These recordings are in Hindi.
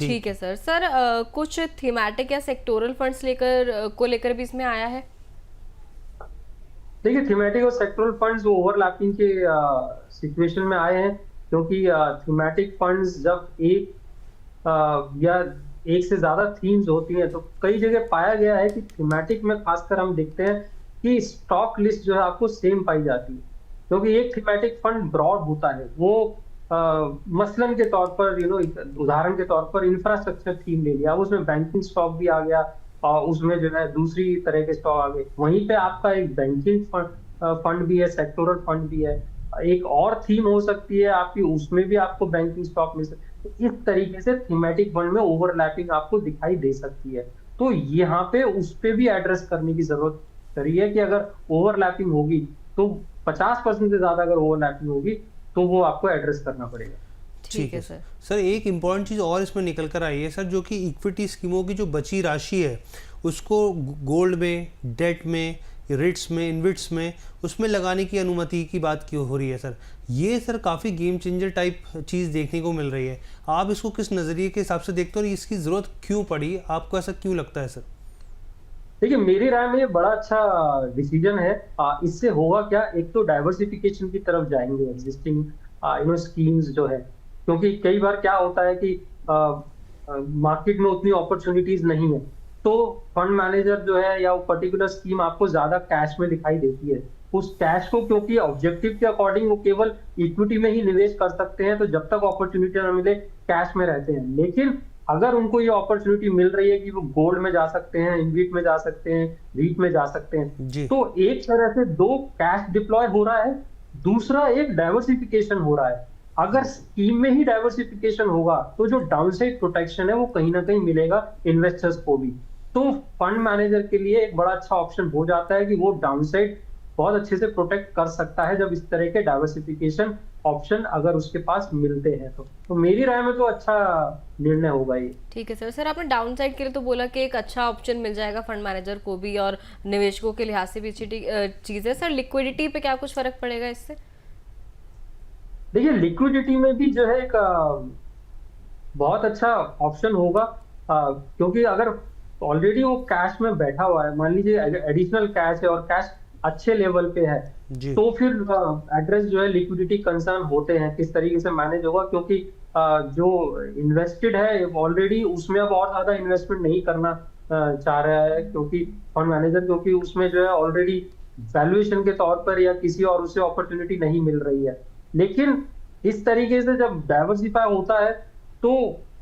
ठीक है सर। सर कुछ थीमेटिक या सेक्टोरल फंड्स लेकर भी इसमें आया है? देखिए, थीमेटिक और सेक्टरल फंड्स वो ओवरलैपिंग के सिचुएशन में आए हैं, क्योंकि थीमेटिक फंड्स जब या एक से ज्यादा थीम्स होती हैं, तो कई जगह पाया गया है कि थीमेटिक में खासकर हम देखते हैं कि स्टॉक लिस्ट जो है आपको सेम पाई जाती है, क्योंकि एक थीमेटिक फंड ब्रॉड होता है। वो मसलन के तौर पर उदाहरण के तौर पर इंफ्रास्ट्रक्चर थीम ले लिया, अब उसमें बैंकिंग स्टॉक भी आ गया और उसमें जो है दूसरी तरह के स्टॉक आ गए। वहीं पे आपका एक बैंकिंग फंड भी है, सेक्टोरल फंड भी है। एक और थीम हो सकती है आपकी, उसमें भी आपको बैंकिंग स्टॉक मिल सकती है। तो इस तरीके से थीमेटिक फंड में ओवरलैपिंग आपको दिखाई दे सकती है। तो यहाँ पे उस पे भी एड्रेस करने की जरूरत करी है कि अगर ओवरलैपिंग होगी तो 50% से ज्यादा अगर ओवरलैपिंग होगी तो वो आपको एड्रेस करना पड़ेगा। ठीक ठीक है है सर। सर। सर एक इम्पॉर्टेंट चीज़ और इसमें निकल कर आई है सर, जो कि इक्विटी स्कीमों की जो बची राशि है उसको गोल्ड में, डेट में, रिट्स में, इनविट्स में, उसमें लगाने की अनुमति की बात क्यों हो रही है सर? ये सर काफ़ी गेम चेंजर टाइप चीज़ देखने को मिल रही है। आप इसको किस नज़रिए के हिसाब से देखते हो और इसकी ज़रूरत क्यों पड़ी? आपको ऐसा क्यों लगता है सर? देखिए, मेरी राय में ये बड़ा अच्छा डिसीजन है। इससे होगा क्या, एक तो डाइवर्सिफिकेशन की तरफ जाएंगे एग्जिस्टिंग स्कीम्स जो है, क्योंकि कई बार क्या होता है कि मार्केट में उतनी अपॉर्चुनिटीज नहीं है, तो फंड मैनेजर जो है या वो पर्टिकुलर स्कीम आपको ज्यादा कैश में दिखाई देती है। उस कैश को, क्योंकि ऑब्जेक्टिव के अकॉर्डिंग वो केवल इक्विटी में ही निवेश कर सकते हैं, तो जब तक अपॉर्चुनिटी ना मिले कैश में रहते हैं। लेकिन अगर उनको ये अपॉर्चुनिटी मिल रही है कि वो गोल्ड में जा सकते हैं, इनवीट में जा सकते हैं, रीट में जा सकते हैं, जी। तो एक तरह से दो, कैश डिप्लॉय हो रहा है, दूसरा एक डाइवर्सिफिकेशन हो रहा है। अगर स्कीम में ही डाइवर्सिफिकेशन होगा तो जो डाउनसाइड प्रोटेक्शन है वो कहीं ना कहीं मिलेगा इन्वेस्टर्स को भी। तो फंड मैनेजर के लिए एक बड़ा अच्छा ऑप्शन हो जाता है कि वो डाउनसाइड बहुत अच्छे से प्रोटेक्ट कर सकता है जब इस तरह के डाइवर्सिफिकेशन ऑप्शन अगर उसके पास मिलते हैं। तो मेरी राय में तो अच्छा निर्णय होगा ये। ठीक है सर। सर आपने डाउन साइड के लिए तो बोला कि एक अच्छा ऑप्शन मिल जाएगा फंड मैनेजर को भी, और निवेशकों के लिहाज से भी अच्छी चीज़ है। सर लिक्विडिटी पे क्या कुछ फर्क पड़ेगा इससे? देखिए, लिक्विडिटी में भी जो है एक बहुत अच्छा ऑप्शन होगा, क्योंकि अगर ऑलरेडी वो कैश में बैठा हुआ है, मान लीजिए एडिशनल कैश है और कैश अच्छे लेवल पे है, जी। तो फिर एड्रेस जो है लिक्विडिटी कंसर्न होते हैं किस तरीके से मैनेज होगा, क्योंकि जो इन्वेस्टेड है ऑलरेडी उसमें अब और ज्यादा इन्वेस्टमेंट नहीं करना चाह रहा है, क्योंकि फंड मैनेजर, क्योंकि उसमें जो है ऑलरेडी वैल्यूएशन के तौर पर या किसी और उसे अपॉर्चुनिटी नहीं मिल रही है। लेकिन इस तरीके से जब डाइवर्सिफाई होता है तो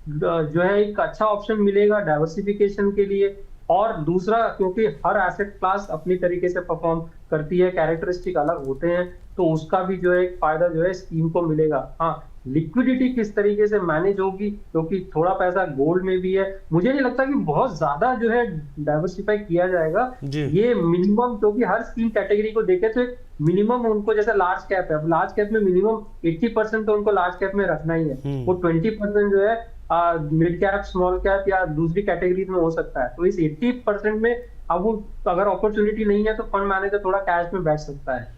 जो है एक अच्छा ऑप्शन मिलेगा डाइवर्सिफिकेशन के लिए। और दूसरा, क्योंकि हर एसेट क्लास अपनी तरीके से परफॉर्म करती है, कैरेक्टरिस्टिक अलग होते हैं, तो उसका भी जो है एक फायदा जो है स्कीम को मिलेगा। हाँ, लिक्विडिटी किस तरीके से मैनेज होगी, क्योंकि थोड़ा पैसा गोल्ड में भी है, मुझे नहीं लगता कि बहुत ज्यादा जो है डाइवर्सिफाई किया जाएगा। जी। ये मिनिमम, क्योंकि हर स्कीम कैटेगरी को देखे तो एक मिनिमम उनको, जैसे लार्ज कैप है, अब लार्ज कैप में मिनिमम 80% तो उनको लार्ज कैप में रखना ही है। वो 20% जो है मिड कैप, स्मॉल कैप या दूसरी कैटेगरीज में हो सकता है। तो इस 80% में अब वो, अगर अपॉर्चुनिटी नहीं है तो फंड मैनेजर थोड़ा कैश में बैठ सकता है।